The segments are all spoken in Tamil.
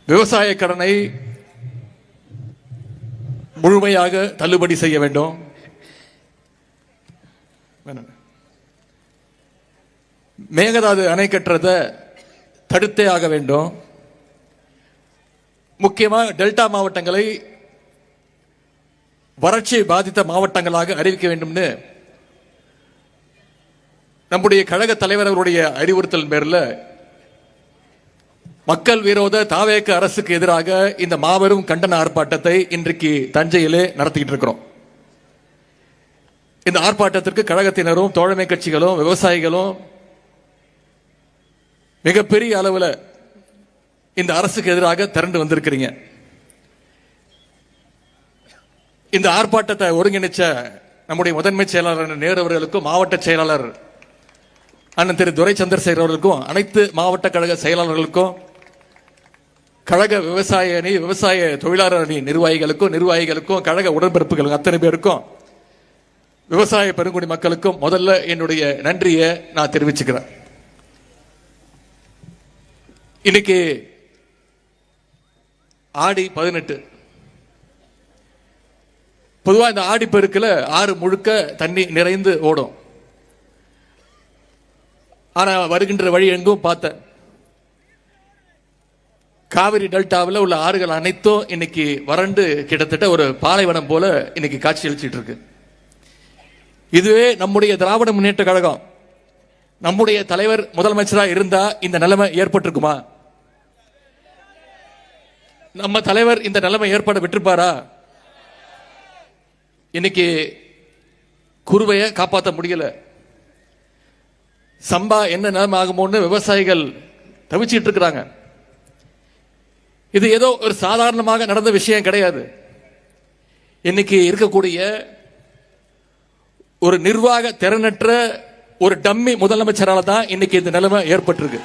விவசாய கடனை முழுமையாக தள்ளுபடி செய்ய வேண்டும். மேகதாது அணை கட்டுறதை தடுத்தே ஆக வேண்டும். முக்கியமாக டெல்டா மாவட்டங்களை வறட்சி பாதித்த மாவட்டங்களாக அறிவிக்க வேண்டும்னு நம்முடைய கழக தலைவர் அவருடைய அறிவுறுத்தல் பேரில் மக்கள் விரோத தாவேக அரசுக்கு எதிராக இந்த மாபெரும் கண்டன ஆர்ப்பாட்டத்தை இன்றைக்கு தஞ்சையிலே நடத்திக்கிட்டு இருக்கிறோம். இந்த ஆர்ப்பாட்டத்திற்கு கழகத்தினரும் தோழமை கட்சிகளும் விவசாயிகளும் மிகப்பெரிய அளவில் இந்த அரசுக்கு எதிராக திரண்டு வந்திருக்கிறீங்க. இந்த ஆர்ப்பாட்டத்தை ஒருங்கிணைச்ச நம்முடைய முதன்மை செயலாளர் நேரு அவர்களுக்கும் மாவட்ட செயலாளர் அண்ணன் திரு துரை சந்திரசேகர் அவர்களுக்கும் அனைத்து மாவட்ட கழக செயலாளர்களுக்கும் கழக விவசாய அணி விவசாய தொழிலாளர் அணி நிர்வாகிகளுக்கும் கழக உடன்பிறப்புகள் அத்தனை பேருக்கும் விவசாய பெருங்குடி மக்களுக்கும் முதல்ல என்னுடைய நன்றியை நான் தெரிவிச்சுக்கிறேன். இன்னைக்கு ஆடி 18. பொதுவாக இந்த ஆடி பெருக்கில் ஆறு முழுக்க தண்ணி நிறைந்து ஓடும். ஆனால் வருகின்ற வழி எங்கும் பார்த்தேன், காவிரி டெல்டாவில் உள்ள ஆறுகள் அனைத்தும் இன்னைக்கு வறண்டு கிட்டத்தட்ட ஒரு பாலைவனம் போல இன்னைக்கு காட்சி அளிச்சிட்டு இருக்கு. இதுவே நம்முடைய திராவிட முன்னேற்ற கழகம் நம்முடைய தலைவர் முதலமைச்சராக இருந்தா இந்த நிலைமை ஏற்பட்டிருக்குமா? நம்ம தலைவர் இந்த நிலைமை ஏற்பட விட்டுருப்பாரா? இன்னைக்கு குருவையை காப்பாற்ற முடியல. சம்பா என்ன நிலைமை ஆகுமோன்னு விவசாயிகள் தவிச்சிட்டு இருக்கிறாங்க. இது ஏதோ ஒரு சாதாரணமாக நடந்த விஷயம் கிடையாது. இன்னைக்கு இருக்கக்கூடிய ஒரு நிர்வாக திறனற்ற ஒரு டம்மி முதலமைச்சரால தான் இன்னைக்கு இந்த நிலைமை ஏற்பட்டிருக்கு.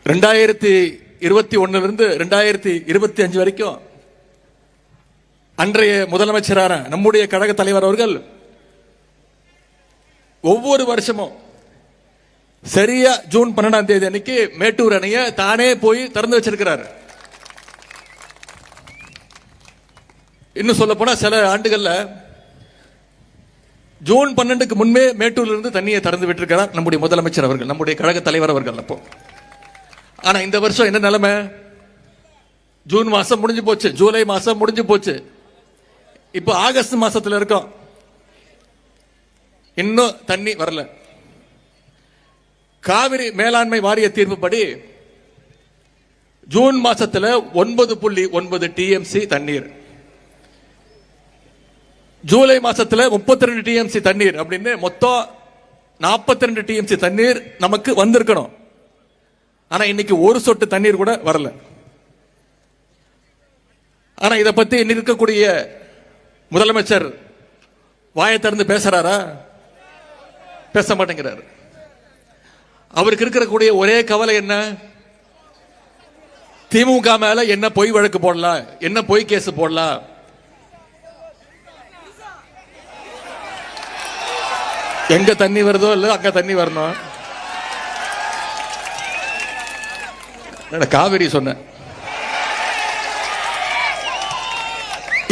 2021 2025 வரைக்கும் அன்றைய முதலமைச்சரான நம்முடைய கழக தலைவர் அவர்கள் ஒவ்வொரு வருஷமும் சரியா ஜூன் 12ஆம் தேதி அன்னைக்கு மேட்டூர் அணையை தானே போய் திறந்து வச்சிருக்கிறார். இன்னும் சொல்ல போனா சில ஆண்டுகள்ல ஜூன் 12க்கு முன்பே மேட்டூர்ல இருந்து தண்ணியை திறந்து விட்டிருக்கிறார் நம்முடைய முதலமைச்சர் அவர்கள், நம்முடைய கழக தலைவர் அவர்கள். அப்போ ஆனா இந்த வருஷம் என்ன நிலைமை? ஜூன் மாசம் முடிஞ்சு போச்சு, ஜூலை மாசம் முடிஞ்சு போச்சு, இப்போ ஆகஸ்ட் மாசத்துல இருக்கோம், இன்னும் தண்ணி வரல. காவிரி மேலாண்மை வாரிய தீர்ப்புப்படி ஜூன் மாசத்துல 9.9 டிஎம்சி தண்ணீர், ஜூலை மாசத்துல 32 டிஎம்சி தண்ணீர் அப்படின்னு மொத்தம் 42 டிஎம்சி தண்ணீர் நமக்கு வந்திருக்கணும். ஆனா இன்னைக்கு ஒரு சொட்டு தண்ணீர் கூட வரல. ஆனா இதை பத்தி இருக்கக்கூடிய முதலமைச்சர் வாயை திறந்து பேசுறாரா? பேச மாட்டேங்கிறார். அவருக்கு இருக்கக்கூடிய ஒரே கவலை என்ன? திமுக மேல என்ன பொய் வழக்கு போடலாம், என்ன பொய் கேஸ் போடலாம். எங்க தண்ணி வருதோ இல்ல அங்க தண்ணி வரணும். காவிரி சொன்ன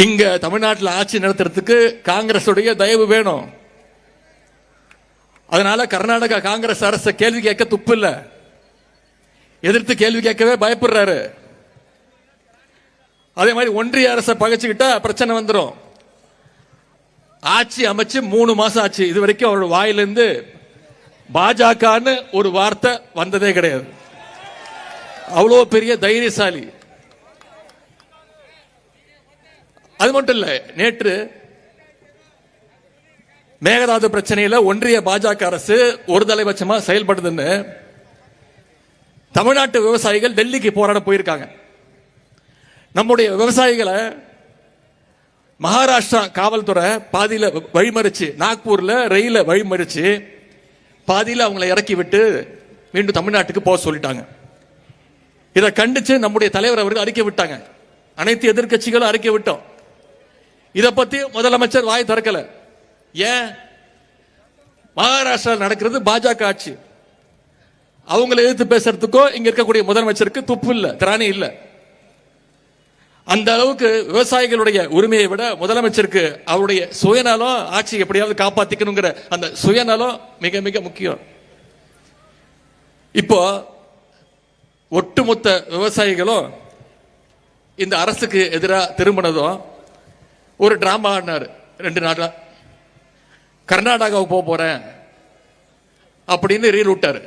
இங்க தமிழ்நாட்டில் ஆட்சி நடத்துறதுக்கு காங்கிரஸ் தயவு வேணும். அதனால கர்நாடகா காங்கிரஸ் அரசு கேள்வி கேட்க துப்பு இல்ல, எதிர்த்து கேள்வி கேட்கவே பயப்படுறாரு. அதே மாதிரி ஒன்றிய அரசை பகைச்சுக்கிட்டா பிரச்சனை வந்துடும். ஆட்சி அமைச்சு 3 மாசம் ஆச்சு, இது வரைக்கும் அவரோட வாயிலிருந்து பாஜகன்னு ஒரு வார்த்தை வந்ததே கிடையாது. அவ்வளோ பெரிய தைரியசாலி. அது மட்டும் இல்ல, நேற்று மேகதாது பிரச்சனையில ஒன்றிய பாஜக அரசு ஒரு தலைபட்சமா செயல்படுதுன்னு தமிழ்நாட்டு விவசாயிகள் டெல்லிக்கு போராட போயிருக்காங்க. நம்முடைய விவசாயிகளை மகாராஷ்டிரா காவல்துறை பாதியில வழிமறிச்சு, நாக்பூர்ல ரயில வழிமறிச்சு பாதியில அவங்களை இறக்கி விட்டு மீண்டும் தமிழ்நாட்டுக்கு போக சொல்லிட்டாங்க. இதை கண்டிச்சு நம்முடைய தலைவர் அவர்கள் அறிக்கை விட்டாங்க. அனைத்து எதிர்கட்சிகளும் அறிக்கை விட்டோம். இதை பத்தி முதலமைச்சர் வாய் திறக்கல. ஏன்? மகாராஷ்டிரா நடக்கிறது பாஜக ஆட்சி. அவங்களை எதிர்த்து பேசுறதுக்கோ இங்க இருக்கக்கூடிய முதலமைச்சருக்கு துப்பு இல்ல, திராணி இல்ல. அந்த அளவுக்கு விவசாயிகளுடைய உரிமையை விட முதலமைச்சருக்கு அவருடைய சுயநலம், ஆட்சி எப்படியாவது காப்பாத்திக்கணுங்கிற அந்த சுயநலம் மிக மிக முக்கியம். இப்போ ஒட்டுமொத்த விவசாயிகளும் இந்த அரசுக்கு எதிராக திரும்பினதும் ஒரு டிராமா ஆடினார். 2 நாளா கர்நாடகாவுக்கு போறேன் அப்படின்னு ரீல் விட்டாரு.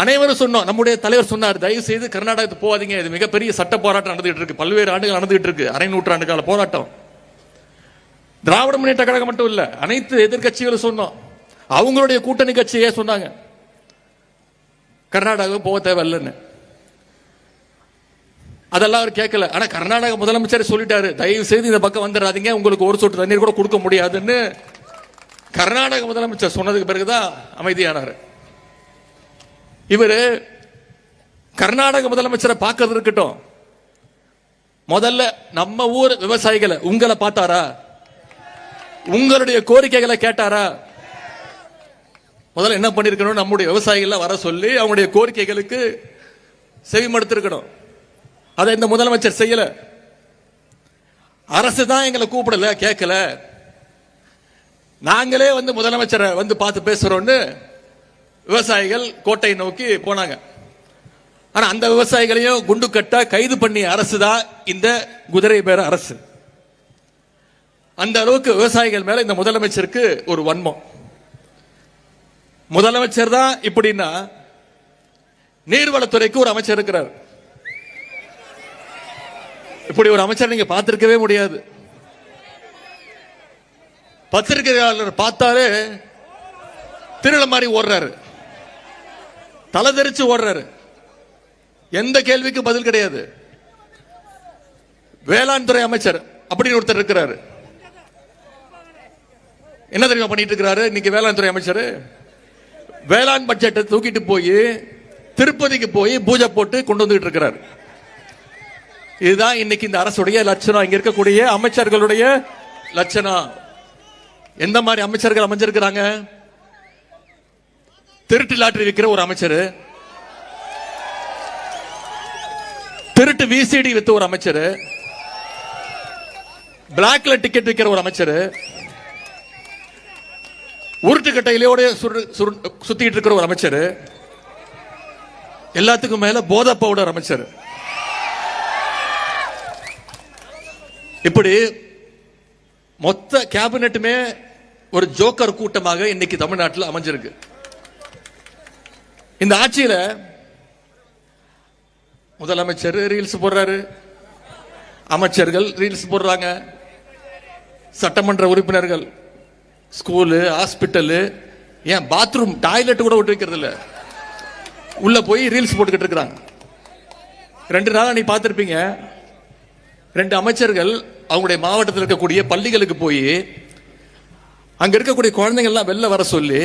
அனைவரும் சொன்னோம், நம்முடைய தலைவர் சொன்னார், தயவு செய்து கர்நாடகத்துக்கு போகாதீங்க, இது மிகப்பெரிய சட்ட போராட்டம் நடந்துகிட்டு இருக்கு, பல்வேறு ஆண்டுகள் நடந்துகிட்டு இருக்கு, அரை நூற்றாண்டு கால போராட்டம். திராவிட முன்னேற்ற கழகம் மட்டும் இல்ல, அனைத்து எதிர்கட்சிகளும் சொன்னோம், அவங்களுடைய கூட்டணி கட்சியே சொன்னாங்க கர்நாடகாவுக்கு போக தேவையில்லைன்னு. அதெல்லாம் அவர் கேட்கல. ஆனா கர்நாடக முதலமைச்சர் சொல்லிட்டாரு, தயவு செய்து இந்த பக்கம் வந்துடாதீங்க, உங்களுக்கு ஒரு சொட்டு தண்ணீர் கூட கொடுக்க முடியாதுன்னு கர்நாடக முதலமைச்சர் சொன்னதுக்கு பிறகுதான் அமைதியானார். இவரு கர்நாடக முதலமைச்சரை பார்க்கறது இருக்கட்டும், முதல்ல நம்ம ஊர் விவசாயிகளை உங்களை பார்த்தாரா? உங்களுடைய கோரிக்கைகளை கேட்டாரா? முதல்ல என்ன பண்ணிருக்கணும், நம்முடைய விவசாயிகளை வர சொல்லி அவங்களுடைய கோரிக்கைகளுக்கு செவிமடுத்திருக்கணும். அதை இந்த முதலமைச்சர் செய்யல. அரசு தான் எங்களை கூப்பிடல, கேட்கல, நாங்களே வந்து முதலமைச்சரை வந்து பார்த்து பேசுறோம்னு விவசாயிகள் கோட்டை நோக்கி போனாங்க. ஆனா அந்த விவசாயிகளையும் குண்டு கட்ட கைது பண்ணி அரசு தான் இந்த குதிரை பேர அரசு. அந்த அளவுக்கு விவசாயிகள் மேல இந்த முதலமைச்சருக்கு ஒரு வன்மம். முதலமைச்சர் தான் இப்படின்னா, நீர்வளத்துறைக்கு ஒரு அமைச்சர் இருக்கிறார். இப்படி ஒரு அமைச்சர் நீங்க பார்த்திருக்கவே முடியாது. பத்திரிகையாளர் பார்த்தாலே திருட மாதிரி ஓடுறாரு, தலை தெரிச்சு ஓடுறாரு, எந்த கேள்விக்கு பதில் கிடையாது. வேளாண் துறை அமைச்சர் அப்படின்னு ஒருத்தர் இருக்கிறாரு. என்ன தெரியுமா பண்ணிட்டு இருக்கிறாரு இன்னைக்கு வேளாண் துறை அமைச்சர்? வேளாண் பட்ஜெட்டை தூக்கிட்டு போய் திருப்பதிக்கு போய் பூஜை போட்டு கொண்டு வந்துட்டு இருக்கிறார். இதுதான் இன்னைக்கு இந்த அரசுடைய லட்சணம், இங்க இருக்கக்கூடிய அமைச்சர்களுடைய லட்சணம். எந்த மாதிரி அமைச்சர்கள் அமைஞ்சிருக்கிறாங்க? திருட்டு லாட்டரி விற்கிற ஒரு அமைச்சர், திருட்டு விசிடி வித்த ஒரு அமைச்சர், பிளாக்ல டிக்கெட் விற்கிற ஒரு அமைச்சர், உருட்டுக்கட்டையிலோட சுத்திட்டு இருக்கிற ஒரு அமைச்சர், எல்லாத்துக்கும் மேல போதை பவுடர் அமைச்சர். இப்படி மொத்த கேபினட்டுமே ஒரு ஜோக்கர் கூட்டமாக இன்னைக்கு தமிழ்நாட்டில் அமைஞ்சிருக்கு. இந்த ஆட்சியில முதலமைச்சர் ரீல்ஸ் போடுறாரு, அமைச்சர்கள் ரீல்ஸ் போடுறாங்க, சட்டமன்ற உறுப்பினர்கள் ஸ்கூலு, ஹாஸ்பிட்டலு, ஏன் பாத்ரூம் டாய்லெட் கூட விட்டு வைக்கிறது இல்ல, உள்ள போய் ரீல்ஸ் போட்டுக்கிட்டு இருக்கிறாங்க. 2 நாளா நீ பார்த்திருப்பீங்க, 2 அமைச்சர்கள் அவங்களுடைய மாவட்டத்தில் இருக்கக்கூடிய பள்ளிகளுக்கு போய் அங்க இருக்கக்கூடிய குழந்தைங்கள்லாம் வெளில வர சொல்லி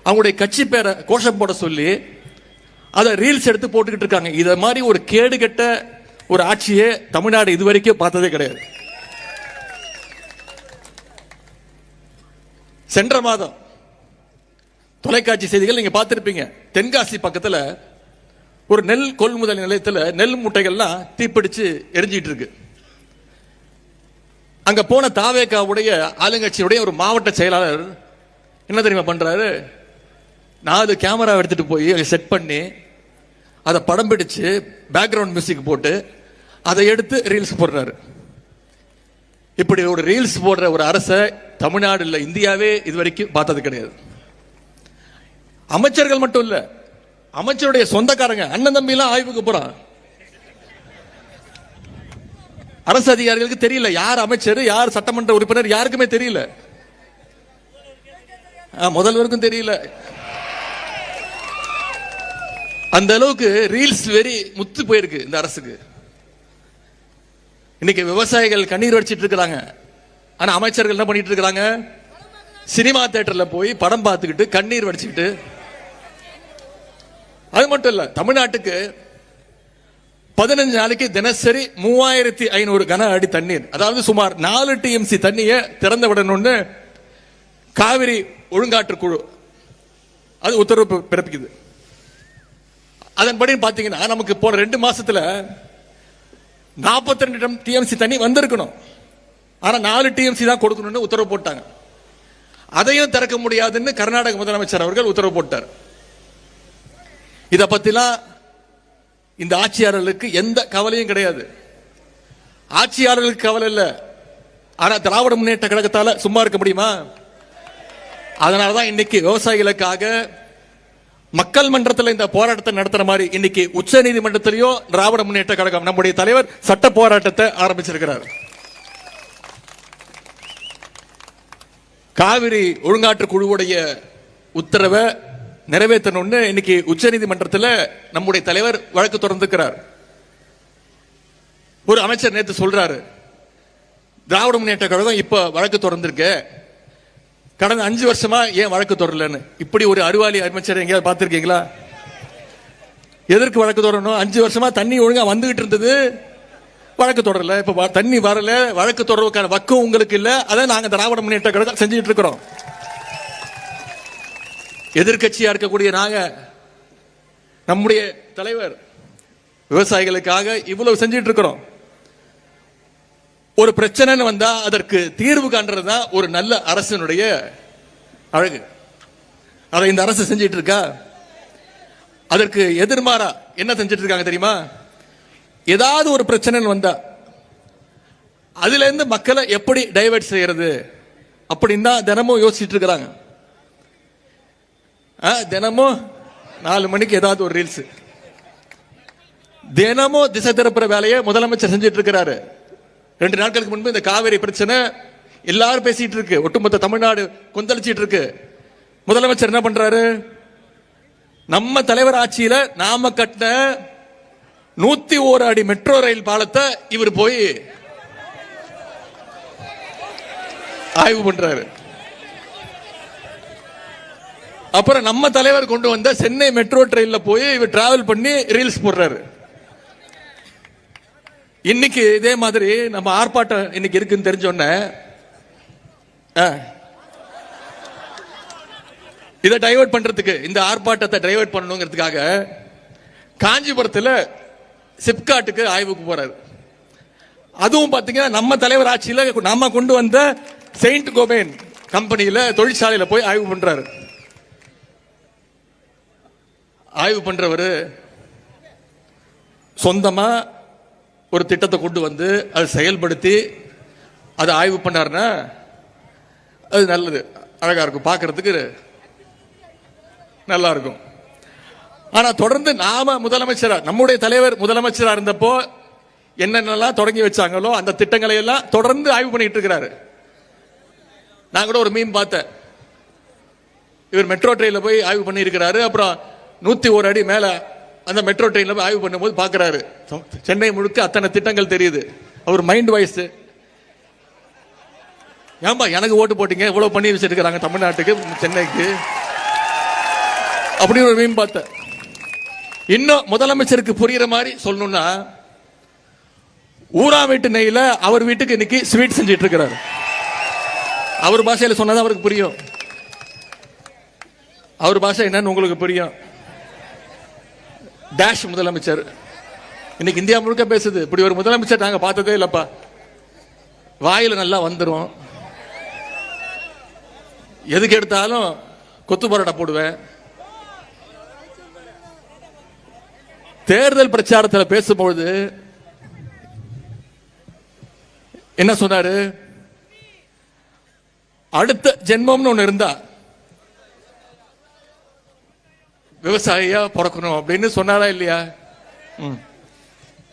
அவங்களுடைய கட்சி பேரை கோஷம் போட சொல்லி அதை ரீல்ஸ் எடுத்து போட்டுக்கிட்டு இருக்காங்க. இத மாதிரி ஒரு கேடுகெட்ட ஒரு ஆட்சியே தமிழ்நாடு இதுவரைக்கும் பார்த்ததே கிடையாது. சென்ற மாதம் தொலைக்காட்சி செய்திகள் நீங்க பார்த்திருப்பீங்க, தென்காசி பக்கத்துல ஒரு நெல் கொள்முதல் நிலையத்தில் நெல் மூட்டைகள்லாம் தீப்பிடிச்சு எரிஞ்சிட்டு இருக்கு. அங்க போன தாவேகாவுடைய ஆளுங்கட்சியுடைய ஒரு மாவட்ட செயலாளர் என்ன தெரியுமா பண்றாரு? 4 கேமரா எடுத்துட்டு போய் செட் பண்ணி அதை படம் பிடிச்சு பேக்ரவுண்ட் மியூசிக் போட்டு அதை எடுத்து ரீல்ஸ் போடுறாரு. இப்படி ஒரு ரீல்ஸ் போடுற ஒரு அரசை தமிழ்நாடு இல்ல, இந்தியாவே இதுவரைக்கும் பார்த்தது கிடையாது. அமைச்சர்கள் மட்டும் இல்ல, அமைச்சருடைய சொந்தக்காரங்க அண்ணன் தம்பி எல்லாம் ஆய்வுக்கு போறான். அரசு அதிகாரிகளுக்கு தெரியல யார் அமைச்சர், யார் சட்டமன்ற உறுப்பினர், யாருக்குமே தெரியல. முதல்வருக்கும் தெரியல. அந்த அளவுக்கு ரீல்ஸ் வெறி முத்து போயிருக்கு இந்த அரசுக்கு. இன்னைக்கு விவசாயிகள் கண்ணீர் வடிச்சிட்டு இருக்கிறாங்க. ஆனா அமைச்சர்கள் என்ன பண்ணிட்டு இருக்காங்க? சினிமா தியேட்டர்ல போய் படம் பார்த்துக்கிட்டு கண்ணீர் வடிச்சுக்கிட்டு. அது மட்டும் இல்ல, தமிழ்நாட்டுக்கு 15 நாளைக்கு தினசரி 3500 கன அடி தண்ணீர், அதாவது சுமார் 4 TMC தண்ணியை திறந்து விடணும்னு காவிரி ஒழுங்காற்று குழு அது உத்தரவு பிறப்பிக்குது. அதன்படி பாத்தீங்கன்னா நமக்கு போன 2 மாசத்துல 42 டிஎம்சி தண்ணி வந்திருக்கணும். ஆனா 4 டிஎம்சி தான் கொடுக்கணும்னு உத்தரவு போட்டாங்க. அதையும் திறக்க முடியாதுன்னு கர்நாடக முதலமைச்சர் அவர்கள் உத்தரவு போட்டார். இத பத்திலாம் இந்த ஆட்சியாளர்களுக்கு எந்த கவலையும் கிடையாது. ஆட்சியாளர்களுக்கு கவலை இல்ல. ஆனா திராவிட முன்னேற்ற கழகத்தால சும்மா இருக்க முடியுமா? அதனாலதான் இன்னைக்கு விவசாயிகளுக்காக மக்கள் மன்றத்தில் இந்த போராட்டத்தை நடத்துற மாதிரி இன்னைக்கு உச்ச நீதிமன்றத்திலேயும் திராவிட முன்னேற்ற கழகம் நம்முடைய தலைவர் சட்ட போராட்டத்தை ஆரம்பிச்சிருக்கிறார். காவிரி ஒழுங்காற்று குழுவுடைய உத்தரவை நிறைவேற்றணும்னு இன்னைக்கு உச்ச நீதிமன்றத்தில் நம்முடைய தலைவர் வழக்கு தொடர்ந்திருக்கிறார். ஒரு அமைச்சர் நேற்று சொல்றாரு, திராவிட முன்னேற்ற கழகம் இப்ப வழக்கு தொடர்ந்திருக்கு, கடந்த 5 வருஷமா ஏன் வழக்கு தொடரலன்னு. இப்படி ஒரு அறிவாளி அமைச்சர் எங்கேயாவது பார்த்திருக்கீங்களா? எதற்கு வழக்கு தொடரணும்? 5 வருஷமா தண்ணி ஒழுங்கா வந்துகிட்டு இருந்தது, வழக்கு தொடரல. இப்ப தண்ணி வரல, வழக்கு தொடர்வதற்கான வக்கம் உங்களுக்கு இல்ல. அதை நாங்க திராவிட முன்னேற்ற கழகம் செஞ்சுட்டு இருக்கிறோம். எதிர்கட்சியா இருக்கக்கூடிய நாங்க, நம்முடைய தலைவர் விவசாயிகளுக்காக இவ்வளவு செஞ்சிட்டு இருக்கிறோம். ஒரு பிரச்சனை வந்தா அதற்கு தீர்வு காண்றதுதான் ஒரு நல்ல அரசனுடைய அழகு. அதை இந்த அரசு செஞ்சிட்டு இருக்கா? அதற்கு எதிர்மாறா என்ன செஞ்சிட்டு இருக்காங்க தெரியுமா? ஏதாவது ஒரு பிரச்சனை வந்தா அதுல இருந்து மக்களை எப்படி டைவர்ட் செய்யறது அப்படின்னு தான் தினமும் யோசிச்சுட்டு இருக்கிறாங்க. தினமும் 4 மணிக்கு ஏதாவது ஒரு ரீல்ஸ், தினமும் திசை திருப்புற வேலையை முதலமைச்சர் செஞ்சிட்டு இருக்கிறாரு. 2 நாட்களுக்கு முன்பு இந்த காவிரி பிரச்சனை எல்லாரும் பேசிட்டு இருக்கு, ஒட்டுமொத்த தமிழ்நாடு கொந்தளிச்சிட்டு இருக்கு. முதலமைச்சர் என்ன பண்றாரு? நம்ம தலைவர் ஆட்சியில நாம கட்டின 101 அடி மெட்ரோ ரயில் பாலத்தை இவர் போய் ஆய்வு பண்றாரு. அப்புறம் நம்ம தலைவர் கொண்டு வந்த சென்னை மெட்ரோ ட்ரெயின்ல போய் இவர் டிராவல் பண்ணி ரீல்ஸ் போடுறாரு. இன்னைக்கு இதே மாதிரி நம்ம ஆர்ப்பாட்டம் இன்னைக்கு இருக்குன்னு தெரிஞ்சோன்ன இதை டைவர்ட் பண்றதுக்கு, இந்த ஆர்ப்பாட்டத்தை டைவர்ட் பண்ணணுங்கிறதுக்காக காஞ்சிபுரத்தில் சிப்காட்டுக்கு ஆய்வுக்கு போறாரு. அதுவும் பாத்தீங்கன்னா நம்ம தலைவர் ஆட்சியில நாம கொண்டு வந்த செயின்ட் கோபேன் கம்பெனியில தொழிற்சாலையில போய் ஆய்வு பண்றாரு. ஆய்வு பண்றவர் சொந்தமா ஒரு திட்டத்தை கொண்டு வந்து அதை செயல்படுத்தி அதை ஆய்வு பண்ணாருன்னா அது நல்லது, அழகா இருக்கும், பார்க்கறதுக்கு நல்லா இருக்கும். ஆனா தொடர்ந்து நாம முதலமைச்சரா, நம்முடைய தலைவர் முதலமைச்சரா இருந்தப்போ என்னென்னலாம் தொடங்கி வச்சாங்களோ அந்த திட்டங்களை எல்லாம் தொடர்ந்து ஆய்வு பண்ணிட்டு இருக்கிறாரு. நான் கூட ஒரு மீம் பார்த்தேன், இவர் மெட்ரோ ட்ரெயின்ல போய் ஆய்வு பண்ணி இருக்கிறாரு. அப்புறம் 101 அடி மேல அந்த மெட்ரோ ட்ரெயின்ல போய் ஆய்வு பண்ணும்போது பாக்குறாரு சென்னை முழுக்க அத்தனை திட்டங்கள் தெரியுது. அவர் மைண்ட் வாய்ஸ், ஏன்பா எனக்கு ஓட்டு போட்டீங்க, இவ்வளவு பண்ணி வச்சிருக்கிறாங்க தமிழ்நாட்டுக்கு, சென்னைக்கு, அப்படி ஒரு மீம் பார்த்தேன். இன்னும் முதலமைச்சருக்கு புரியுற மாதிரி சொல்லணும்னா, ஊரா வீட்டு நெய்ல அவர் வீட்டுக்கு இன்னைக்கு ஸ்வீட் செஞ்சிட்டு இருக்கிறார். அவர் பாஷையில சொன்னதான் அவருக்கு புரியும். அவர் பாஷை என்னன்னு உங்களுக்கு புரியும். டேஷ் முதலமைச்சர் இன்னைக்கு இந்தியா முழுக்க பேசுது. இப்படி ஒரு முதலமைச்சர் நாங்க பார்த்ததே இல்லப்பா. வாயில நல்லா வந்துரும், எதுக்கு எடுத்தாலும் கொத்து பரோட்டா போடுவேன். தேர்தல் பிரச்சாரத்தில் பேசும்பொழுது என்ன சொன்னாரு? அடுத்த ஜென்மம்னு ஒண்ணு இருந்தா விவசாயியா பிறக்கணும் அப்படின்னு சொன்னாரா இல்லையா?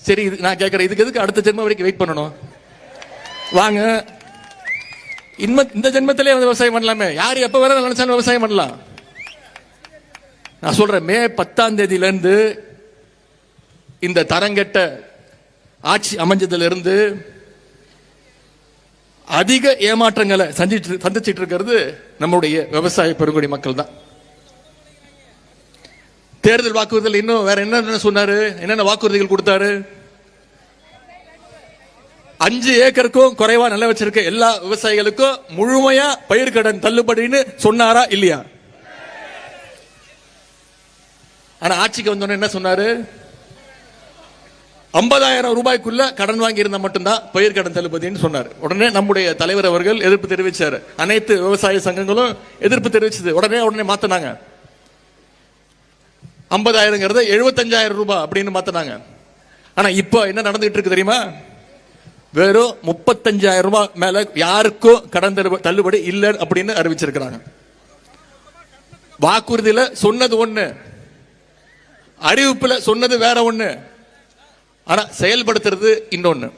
சரி, நான் கேட்கிறேன், இதுக்கு எதுக்கு அடுத்த ஜென்மம் வரைக்கும் வெயிட் பண்ணணும்? வாங்க, இந்த ஜென்மத்திலே வந்து விவசாயம் பண்ணலாமே. யார் எப்ப வேற நினைச்சாலும் விவசாயம் பண்ணலாம். நான் சொல்றேன், மே 10ஆம் தேதியிலிருந்து இந்த தரங்கெட்ட ஆட்சி அமைஞ்சதுல இருந்து அதிக ஏமாற்றங்களை சந்திச்சிட்டு இருக்கிறது நம்முடைய விவசாய பெருங்குடி மக்கள் தான். தேர்தல் வாக்குறுதிகள் இன்னும் வேற என்ன சொன்னாரு? என்னென்ன வாக்குறுதிகள் கொடுத்தாரு? 5 ஏக்கருக்கும் குறைவா நிலம் வச்சிருக்க எல்லா விவசாயிகளுக்கும் முழுமையா பயிர்க்கடன் தள்ளுபடின்னு சொன்னாரா இல்லையா? ஆனா ஆட்சிக்கு வந்தோன்னு என்ன சொன்னாரு? 50,000 ரூபாய்க்குள்ள கடன் வாங்கி இருந்தா மட்டும்தான் பயிர் கடன் தள்ளுபடின்னு சொன்னார். உடனே நம்முடைய தலைவர் அவர்கள் எதிர்ப்பு தெரிவிச்சார். அனைத்து விவசாய சங்கங்களும் எதிர்ப்பு தெரிவிச்சது. உடனே மாத்தினாங்க. 50,000 75,000 ரூபாய் அப்படின்னு மாத்தினாங்க. ஆனா இப்ப என்ன நடந்துட்டு இருக்கு தெரியுமா? வெறும் 35,000 ரூபாய் மேல யாருக்கும் கடன் தள்ளுபடி இல்லை அப்படின்னு அறிவிச்சிருக்கிறாங்க. வாக்குறுதியில சொன்னது ஒண்ணு, அறிவிப்புல சொன்னது வேற ஒண்ணு, ஆனா செயல்படுத்துறது இன்னொன்னு.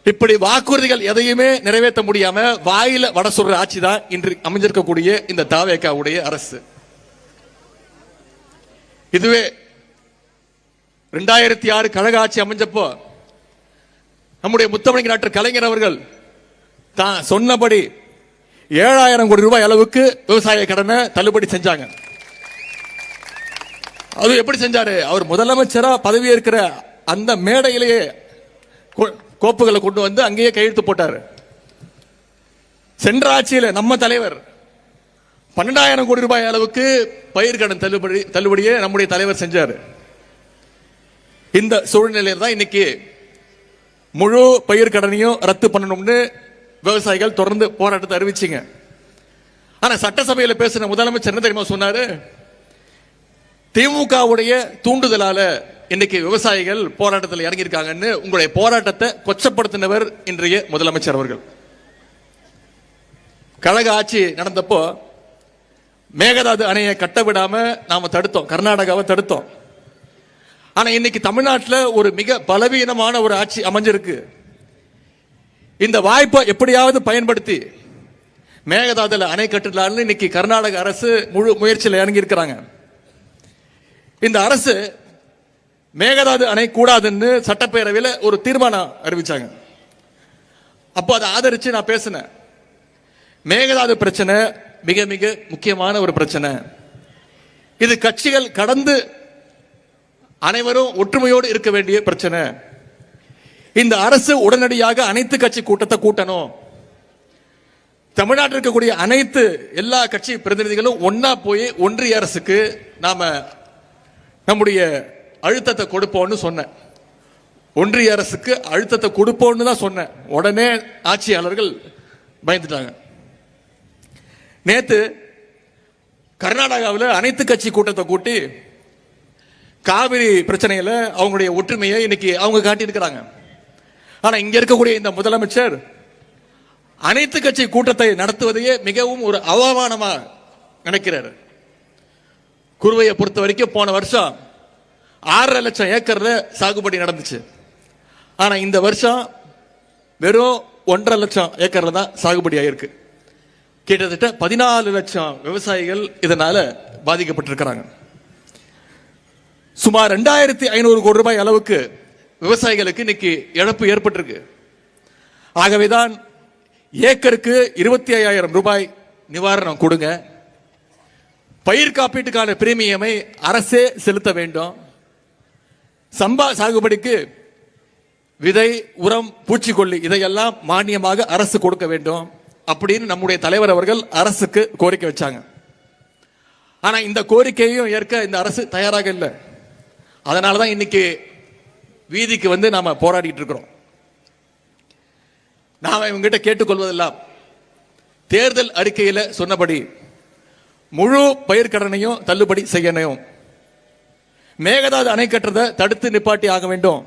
இப்படி வாக்குறுதிகள் எதையுமே நிறைவேற்ற முடியாம வாயில வட சொல்ற ஆட்சி தான் இன்று அமைஞ்சிருக்கக்கூடிய இந்த தாவேகாவுடைய அரசு. இதுவே 2006 கழக ஆட்சி அமைஞ்சப்போ நம்முடைய முத்தமிழ் டாக்டர் கலைஞர் அவர்கள் தான் சொன்னபடி 7,000 கோடி ரூபாய் அளவுக்கு விவசாய கடனை தள்ளுபடி செஞ்சாங்க. அது எப்படி செஞ்சாரு? அவர் முதலமைச்சரா பதவி இருக்கிற அந்த மேடையிலேயே கோப்புகளை கொண்டு வந்து அங்கேயே கையெழுத்து போட்டாரு. சென்ற ஆட்சியில் நம்ம தலைவர் 12,000 கோடி ரூபாய் அளவுக்கு பயிர் கடன் தள்ளுபடியே நம்முடைய தலைவர் செஞ்சாரு. இந்த சூழ்நிலையில் தான் இன்னைக்கு முழு பயிர் கடனையும் ரத்து பண்ணணும்னு விவசாயிகள் தொடர்ந்து போராட்டத்தை அறிவிச்சிங்க. ஆனா சட்டசபையில் பேசின முதலமைச்சர் என்ன தெரியுமா சொன்னாரு? திமுகவுடைய தூண்டுதலால இன்னைக்கு விவசாயிகள் போராட்டத்தில் இறங்கியிருக்காங்கன்னு உங்களுடைய போராட்டத்தை கொச்சப்படுத்தினவர் இன்றைய முதலமைச்சர் அவர்கள். கழக ஆட்சி நடந்தப்போ மேகதாது அணையை கட்ட விடாம நாம தடுத்தோம், கர்நாடகாவை தடுத்தோம். ஆனா இன்னைக்கு தமிழ்நாட்டில் ஒரு மிக பலவீனமான ஒரு ஆட்சி அமைஞ்சிருக்கு. இந்த வாய்ப்பை எப்படியாவது பயன்படுத்தி மேகதாதுல அணை கட்டலாம்னு இன்னைக்கு கர்நாடக அரசு முழு முயற்சியில் இறங்கி இருக்கிறாங்க. இந்த அரசு மேகதாது அணை கூடாதுன்னு சட்டப்பேரவையில் ஒரு தீர்மானம் அறிவிச்சாங்க. அப்போ அதை ஆதரிச்சு நான் பேசினேன். மேகதாது பிரச்சனை மிக மிக முக்கியமான ஒரு பிரச்சனை. இது கட்சிகள் கடந்து அனைவரும் ஒற்றுமையோடு இருக்க வேண்டிய பிரச்சனை. இந்த அரசு உடனடியாக அனைத்து கட்சி கூட்டத்தை கூட்டணும். தமிழ்நாட்டில் இருக்கக்கூடிய அனைத்து எல்லா கட்சி பிரதிநிதிகளும் ஒன்னா போய் ஒன்றிய அரசுக்கு நாம நம்முடைய அழுத்தத்தை கொடுப்போம்னு சொன்னேன். ஒன்றிய அரசுக்கு அழுத்தத்தை கொடுப்போம்னு தான் சொன்னேன். உடனே ஆட்சியாளர்கள் பயந்துட்டாங்க. நேத்து கர்நாடகாவில் அனைத்து கட்சி கூட்டத்தை கூட்டி காவிரி பிரச்சனையில அவங்களுடைய ஒற்றுமையை இன்னைக்கு அவங்க காட்டியிருக்கிறாங்க. ஆனா இங்க இருக்கக்கூடிய இந்த முதலமைச்சர் அனைத்து கட்சி கூட்டத்தை நடத்துவதையே மிகவும் ஒரு அவமானமா நினைக்கிறார். குருவையை பொறுத்த வரைக்கும் போன வருஷம் 6.5 லட்சம் ஏக்கர்ல சாகுபடி நடந்துச்சு. ஆனா இந்த வருஷம் வெறும் 1.5 லட்சம் ஏக்கர்ல தான் சாகுபடி ஆயிருக்கு. கிட்டத்தட்ட 14 லட்சம் விவசாயிகள் இதனால பாதிக்கப்பட்டிருக்கிறாங்க. சுமார் 2,500 கோடி ரூபாய் அளவுக்கு விவசாயிகளுக்கு இன்னைக்கு இழப்பு ஏற்பட்டிருக்கு. ஆகவேதான் ஏக்கருக்கு 25,000 ரூபாய் நிவாரணம் கொடுங்க, பயிர் காப்பீட்டுக்கான பிரீமியமை அரசே செலுத்த வேண்டும், சம்பா சாகுபடிக்கு விதை, உரம், பூச்சிக்கொல்லி இதையெல்லாம் மானியமாக அரசு கொடுக்க வேண்டும் அப்படின்னு நம்முடைய தலைவர் அவர்கள் அரசுக்கு கோரிக்கை வச்சாங்க. ஆனா இந்த கோரிக்கையையும் ஏற்க இந்த அரசு தயாராக இல்லை. அதனாலதான் இன்னைக்கு வீதிக்கு வந்து நாம போராடிட்டு இருக்கிறோம். நாம இவங்கிட்ட கேட்டுக்கொள்வதெல்லாம் தேர்தல் அறிக்கையில சொன்னபடி முழு பயிர்க்கடனையும் தள்ளுபடி செய்யணும், மேகதாது அணை கட்டுறதை தடுத்து நிப்பாட்டி ஆக வேண்டும்,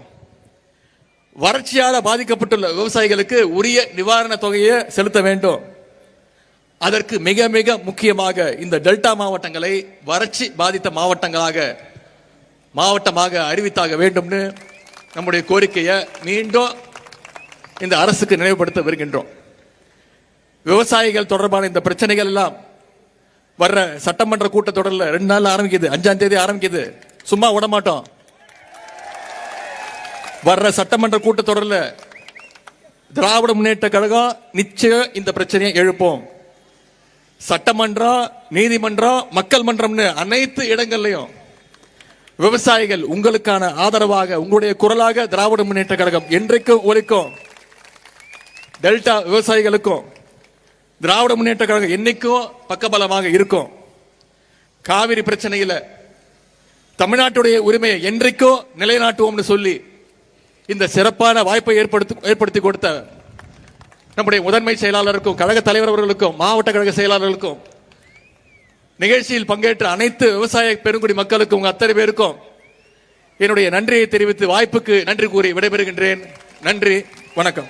வறட்சியால் பாதிக்கப்பட்டுள்ள விவசாயிகளுக்கு உரிய நிவாரண தொகையை செலுத்த வேண்டும். அதற்கு மிக மிக முக்கியமாக இந்த டெல்டா மாவட்டங்களை வறட்சி பாதித்த மாவட்டமாக அறிவித்தாக வேண்டும்னு நம்முடைய கோரிக்கையை மீண்டும் இந்த அரசுக்கு நினைவுபடுத்த வருகின்றோம். விவசாயிகள் தொடர்பான இந்த பிரச்சனைகள் எல்லாம் வர்ற சட்டமன்ற கூட்டத்தொடரில் 2 நாள் ஆரம்பிக்குது, 5ஆம் தேதி ஆரம்பிக்குது. சும்மா விட மாட்டோம். வர்ற சட்டமன்ற கூட்டத்தொடரில் திராவிட முன்னேற்ற கழகம் நிச்சயம் இந்த பிரச்சனையை எழுப்போம். சட்டமன்றம், நீதிமன்றம், மக்கள் மன்றம்னு அனைத்து இடங்கள்லையும் விவசாயிகள் உங்களுக்கான ஆதரவாக, உங்களுடைய குரலாக திராவிட முன்னேற்ற கழகம் என்றைக்கும் ஒலிக்கும். டெல்டா விவசாயிகளுக்கும் திராவிட முன்னேற்ற கழகம் என்னைக்கும் பக்கபலமாக இருக்கும். காவிரி பிரச்சனையில் தமிழ்நாட்டுடைய உரிமையை என்றைக்கோ நிலைநாட்டுவோம்னு சொல்லி இந்த சிறப்பான வாய்ப்பை ஏற்படுத்தி கொடுத்த நம்முடைய முதன்மை செயலாளருக்கும் கழக தலைவர் அவர்களுக்கும் மாவட்ட கழக செயலாளர்களுக்கும் நிகழ்ச்சியில் பங்கேற்ற அனைத்து விவசாய பெருங்குடி மக்களுக்கும் உங்க அத்தனை பேருக்கும் என்னுடைய நன்றியை தெரிவித்து வாய்ப்புக்கு நன்றி கூறி விடைபெறுகின்றேன். நன்றி, வணக்கம்.